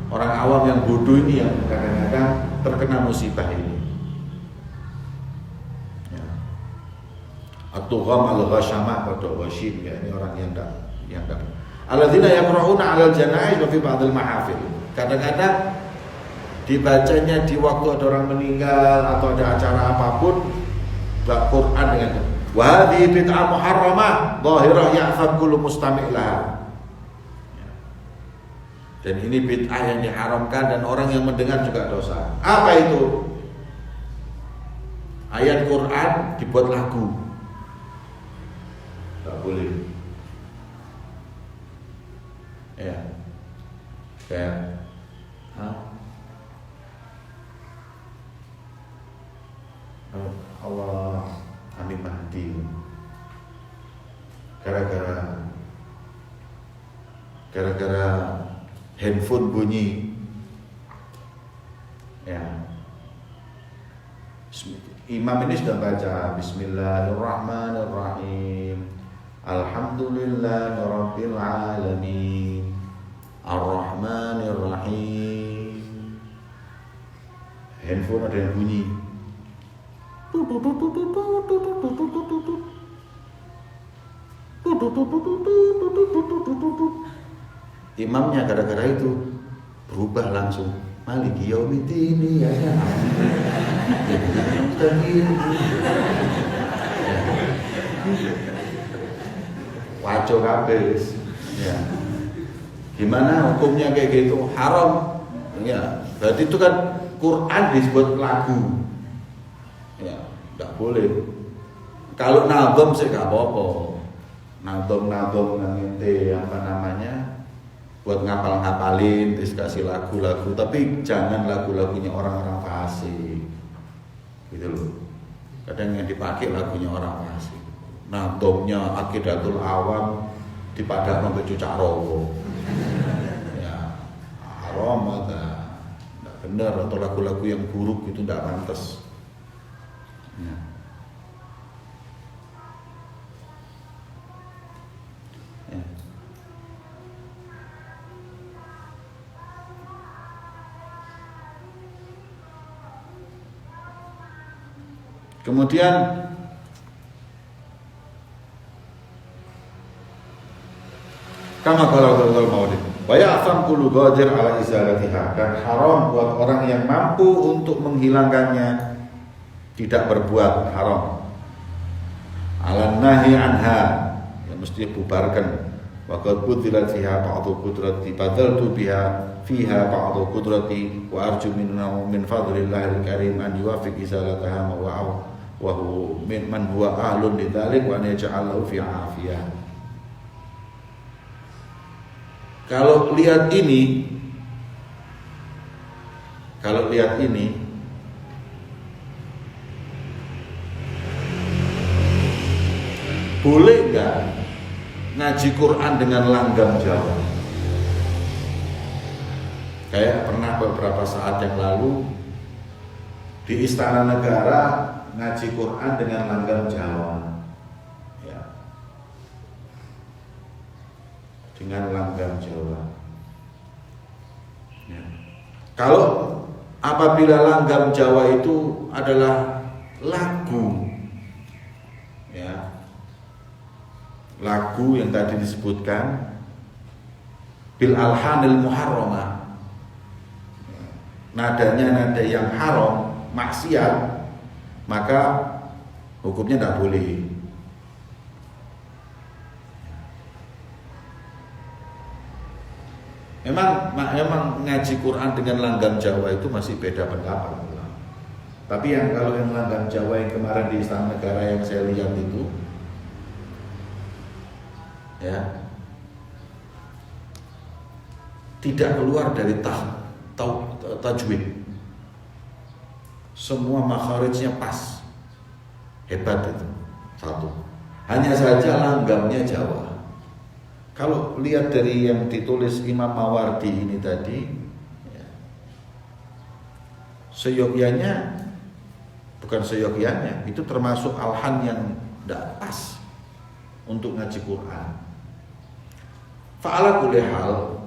Orang awam yang bodoh ini yang kadang-kadang terkena musibah ini. Ya. At-tugham al-ghashamah pada wasyim, ya, ini orang yang tidak. Alladzina yaqra'una 'alal janaiz wa fi ba'dil mahafil. Kadang-kadang dibacanya di waktu ada orang meninggal atau ada acara apapun, Quran dengan wa hadhihi bid'ah muharramah dhahirah ya'fad kullu mustami' laha. Dan ini bid'ah yang diharamkan dan orang yang mendengar juga dosa. Apa itu? Ayat Quran dibuat lagu. Tak boleh. Ya. Kayak Allah gara-gara handphone bunyi. Ya. Imam ini sudah baca Bismillahirrahmanirrahim, Alhamdulillahirabbil alamin, Ar-Rahmanirrahim. Handphone ada yang bunyi. Imamnya gara-gara itu berubah langsung. Maliki yaumiddin ya. Waco kabeh. Ya. Gimana hukumnya kayak gitu? Haram. Ya, berarti itu kan Quran disebut lagu. Ya, enggak boleh. Kalau nadom sih enggak apa-apa. Nadom yang ente apa namanya? Buat ngapal-ngapalin, terus kasih lagu-lagu, tapi jangan lagu-lagunya orang-orang fasik. Gitu loh. Kadang yang dipakai lagunya orang fasik. Nadomnya Aqidatul Awam dipadak sampai cucak rowo. Ya, haram ada. Enggak benar, atau lagu-lagu yang buruk itu enggak pantas. Ya. Ya. Kemudian kama qala Maulid wa ya'fam kullu qadir ala izalatiha, dan haram buat orang yang mampu untuk menghilangkannya tidak berbuat haram. Ala nahi anha, yang mesti bubarkan. Wa qad budilat fiha ba'du qudrati badaltu biha fiha ba'du qudrati wa arju min fadlillahil karim an yuwaffiq izalataha wa huwa man huwa ahlun lidzalik wa an yaj'alahu fi afiyah. Kalau lihat ini boleh nggak ngaji Quran dengan langgam Jawa? Kayak pernah beberapa saat yang lalu di Istana Negara ngaji Quran dengan langgam Jawa, ya. Dengan langgam Jawa. Ya. Kalau apabila langgam Jawa itu adalah lagu, ya, lagu yang tadi disebutkan bil alhanil muharramah, nadanya nada yang haram, maksiat, maka hukumnya tidak boleh. Memang ngaji Quran dengan langgam Jawa itu masih beda pendapat. Tapi kalau yang langgam Jawa yang kemarin di Istana Negara yang saya lihat itu, ya, tidak keluar dari tajwid. Semua makharijnya pas. Hebat itu. Satu. Hanya saja langgamnya Jawa. Kalau lihat dari yang ditulis Imam Mawardi ini tadi, ya, seyogyanya bukan seyogyanya, itu termasuk alhan yang tidak pas untuk ngaji Quran. Fa'ala kulli hal,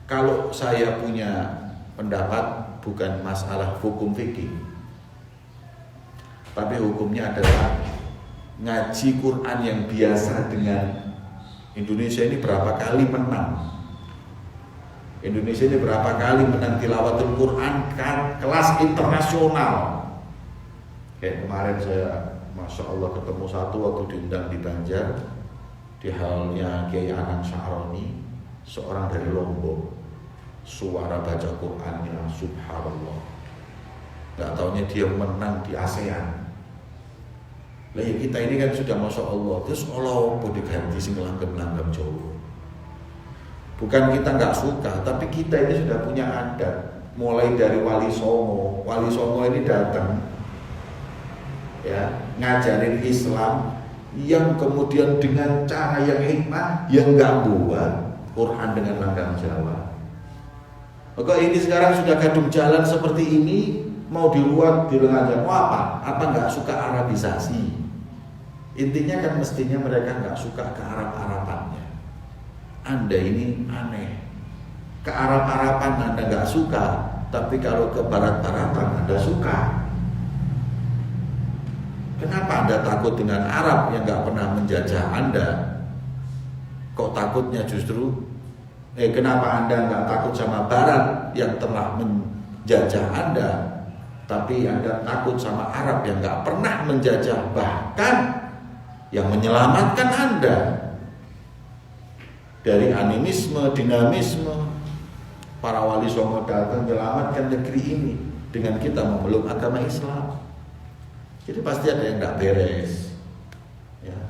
kalau saya punya pendapat bukan masalah hukum fikih, tapi hukumnya adalah ngaji Quran yang biasa dengan Indonesia ini berapa kali menang. Indonesia ini berapa kali menang tilawatul Quran kelas internasional. Kayak kemarin saya, Masya Allah, ketemu satu waktu diundang di Banjar, di halnya Kiai Anang Sa'roni, seorang dari Lombok. Suara baca Qurannya subhanallah. Gak taunya dia menang di ASEAN. Lah ya kita ini kan sudah Masya Allah, terus Allah boleh diganti sing langgam Jawa. Bukan kita nggak suka, tapi kita ini sudah punya adat. Mulai dari Wali Songo ini datang, ya, ngajarin Islam yang kemudian dengan cara yang hikmah, yang nggak buat, Quran dengan langgam Jawa. Maka ini sekarang sudah kadung jalan seperti ini, mau diruat di lengan Jawa. Mau apa? Apa nggak suka Arabisasi? Intinya kan mestinya mereka nggak suka ke Arab-Arabannya. Anda ini aneh. Ke Arab-Araban Anda nggak suka, tapi kalau ke Barat-Baratan Anda suka. Kenapa Anda takut dengan Arab yang nggak pernah menjajah Anda? Kok takutnya justru? Kenapa Anda nggak takut sama Barat yang telah menjajah Anda, tapi Anda takut sama Arab yang nggak pernah menjajah, bahkan yang menyelamatkan Anda dari animisme, dinamisme. Para wali songo datang menyelamatkan negeri ini dengan kita memeluk agama Islam. Jadi pasti ada yang nggak beres, ya.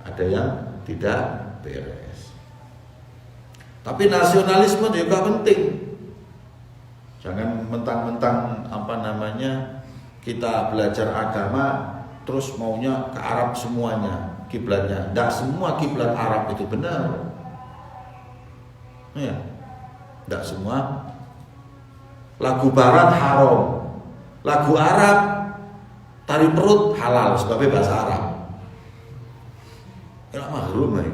Ada yang tidak beres. Tapi nasionalisme juga penting. Jangan mentang-mentang kita belajar agama terus maunya ke Arab semuanya kiblatnya. Tidak semua kiblat Arab itu benar. Ya. Tidak semua. Lagu Barat haram, lagu Arab tari perut halal sebabnya bahasa Arab. Ya mahrum ini.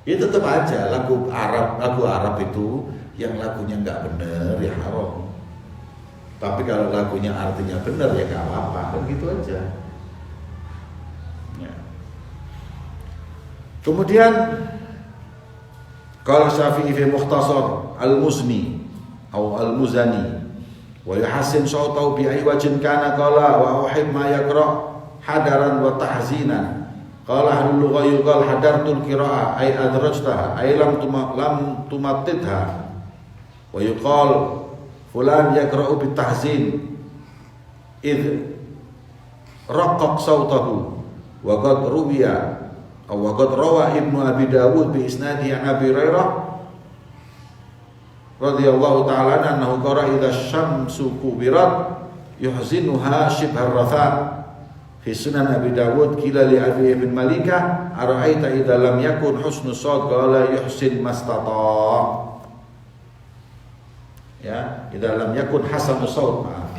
Ya tetap aja lagu Arab itu yang lagunya nggak benar ya haram. Tapi kalau lagunya artinya benar ya nggak apa-apa, kan gitu aja. Ya. Kemudian kalau Syafi'i fi Mukhtasar Al-Muzni atau Al-Muzani wa yuhassin sautahu bi ayyi wajhin kana qala wa uhib ma yaqra hadaran wa tahzinan. Qala ahlul lugha yuqal hadartul qira'ah ay adrajtaha ay lam tumattidha wa yuqal fulan yaqra'u bitahzin id raqqaq sautahu wa qad ruwiya aw wa qad rawa Ibnu Abi Dawud bi isnadi an Abi Hurairah radhiyallahu ta'ala annahu qara idza syamsu kubirat yuhzinuha shibhar ratha fi Sunan Abi Dawud qila li Abi bin Malikah ara'aita idza lam yakun husnu shad qala yuhsin mastata. Ya, idza lam yakun hasanus shaut, maaf.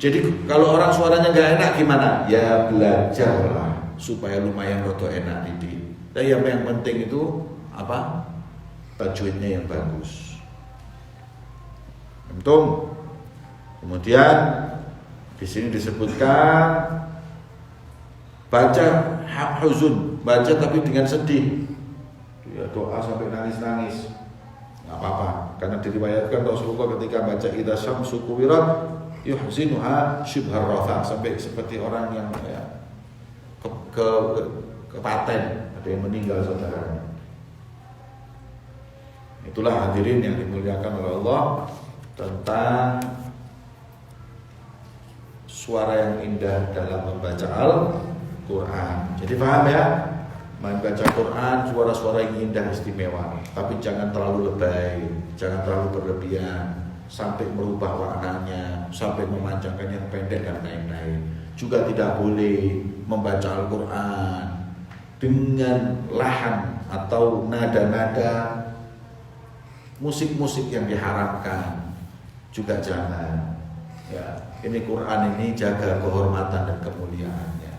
Jadi kalau orang suaranya nggak enak gimana? Ya belajarlah supaya lumayan roto enak didik. Dan yang penting itu apa? Tajwidnya yang bagus. Untung. Kemudian di sini disebutkan baca huzun, baca tapi dengan sedih. Ya doa sampai nangis-nangis. Nggak apa-apa, karena diriwayatkan Rasulullah ketika baca idza syamsu kuwirat yuhzinuha shibhar ratha, sampai seperti orang yang ya, kepaten, ada yang meninggal saudaranya. Itulah hadirin yang dimuliakan oleh Allah tentang suara yang indah dalam membaca Al-Quran. Jadi paham ya, membaca Quran suara-suara yang indah istimewa, tapi jangan terlalu lebay, jangan terlalu berlebihan sampai merubah warnanya, sampai memanjangkan yang pendek dan lain-lain. Juga tidak boleh membaca Al-Quran dengan lahan atau nada-nada musik-musik yang diharamkan, juga jangan. Ya, ini Quran ini jaga kehormatan dan kemuliaannya.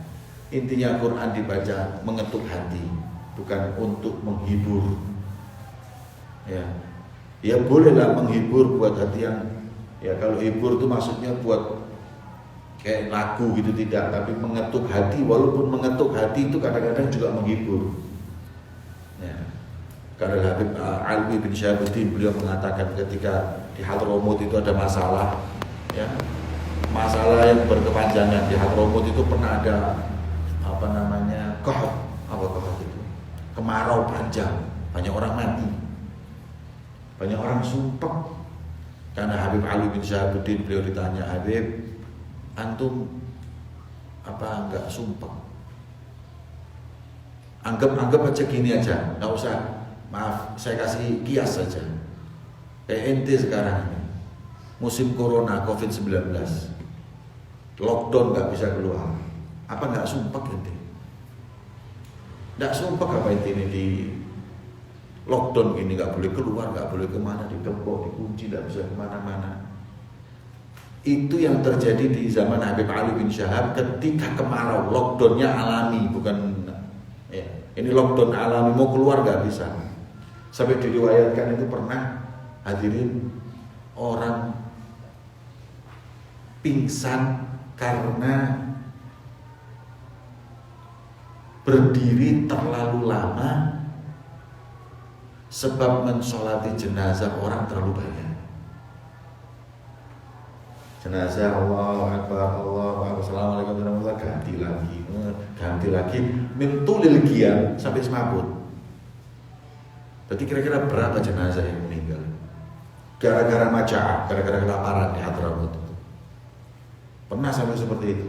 Intinya Quran dibaca mengetuk hati, bukan untuk menghibur. Ya bolehlah menghibur buat hati yang, ya kalau hibur itu maksudnya buat kayak lagu gitu, tidak, tapi mengetuk hati. Walaupun mengetuk hati itu kadang-kadang juga menghibur. Ya. Karena Habib Alwi bin Syahabuddin beliau mengatakan ketika di Hadramut itu ada masalah, ya, masalah yang berkepanjangan. Di Hadramut itu pernah ada kohot itu, kemarau panjang, banyak orang mati, banyak orang sumpah. Karena Habib Ali bin Syahabuddin beliau ditanya, Habib, antum apa enggak sumpah? Anggap aja gini aja, nggak usah, maaf, saya kasih kias saja. Kayak ente sekarang ini, musim corona COVID-19, lockdown nggak bisa keluar, apa nggak sumpah ente? Nggak sumpah apa ini di lockdown gini, nggak boleh keluar, nggak boleh kemana, dikepok, dikunci, nggak bisa kemana-mana. Itu yang terjadi di zaman Habib Ali bin Syahab ketika kemarau, lockdownnya alami, bukan ya, ini lockdown alami, mau keluar nggak bisa. Sampai diriwayatkan itu pernah hadirin orang pingsan karena berdiri terlalu lama sebab mensolati jenazah orang terlalu banyak. Jenazah Allahu Akbar, Allahu Akbar, Assalamualaikum warahmatullahi wabarakatuh, ganti lagi, mintulil kiam sampai semaput. Berarti kira-kira berapa jenazah yang meninggal? Gara-gara majaa, gara-gara kelaparan di Hadramaut. Pernah sampai seperti itu.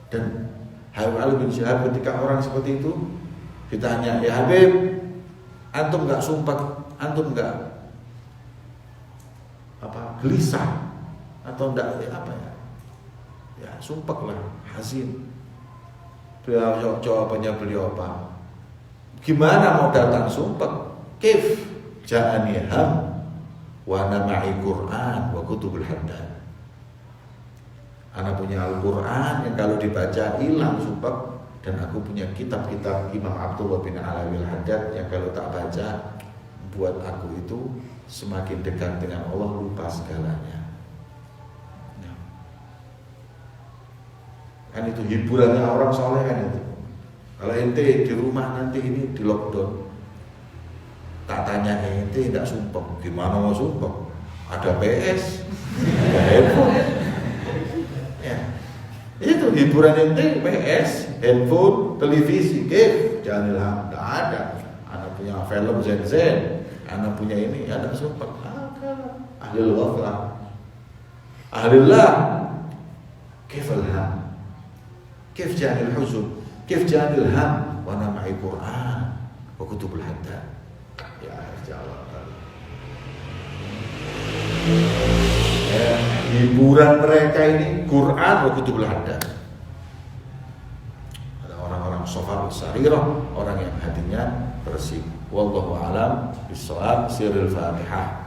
Dan Habib Ali bin Syahab ketika orang seperti itu ditanya, ya Habib, antum nggak sumpah, antum nggak gelisah atau enggak ya sumpah lah, hazin. Jawabannya beliau apa? Gimana mau datang sumpah? Kif ja'ani ham wa ana ma'i Qur'an wa kutubul haddad. Ana punya Al-Qur'an yang kalau dibaca hilang sumpah, dan aku punya kitab-kitab Imam Abdullah bin Alawi al-Haddad yang kalau tak baca buat aku itu semakin dekat dengan Allah, lupa segalanya. Kan itu hiburannya orang soleh kan itu. Kalau ente di rumah nanti ini di lockdown, tak tanya ente tidak sumpah, gimana mau sumpah? Ada PS, ada handphone. Ya, itu hiburan ente PS, handphone, televisi, jangan hilang, tidak ada. Anak punya film Zen, anak punya ini, ada sumpah. Ahlul ghaflah, ahlullah, kifalham. Kif janil huzun, kif janil ham, wa ana ma'i Qur'an wa kutubul haddad. Ya jawab. Hiburan mereka ini Quran wa kutubul haddad. Ada orang-orang sofar sarirah, orang yang hatinya bersih. Wallahu a'lam bishawab. Sirrul Fatihah.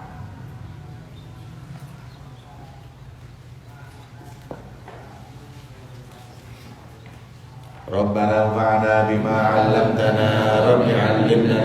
ربنا انفعنا بما علمتنا رب علمنا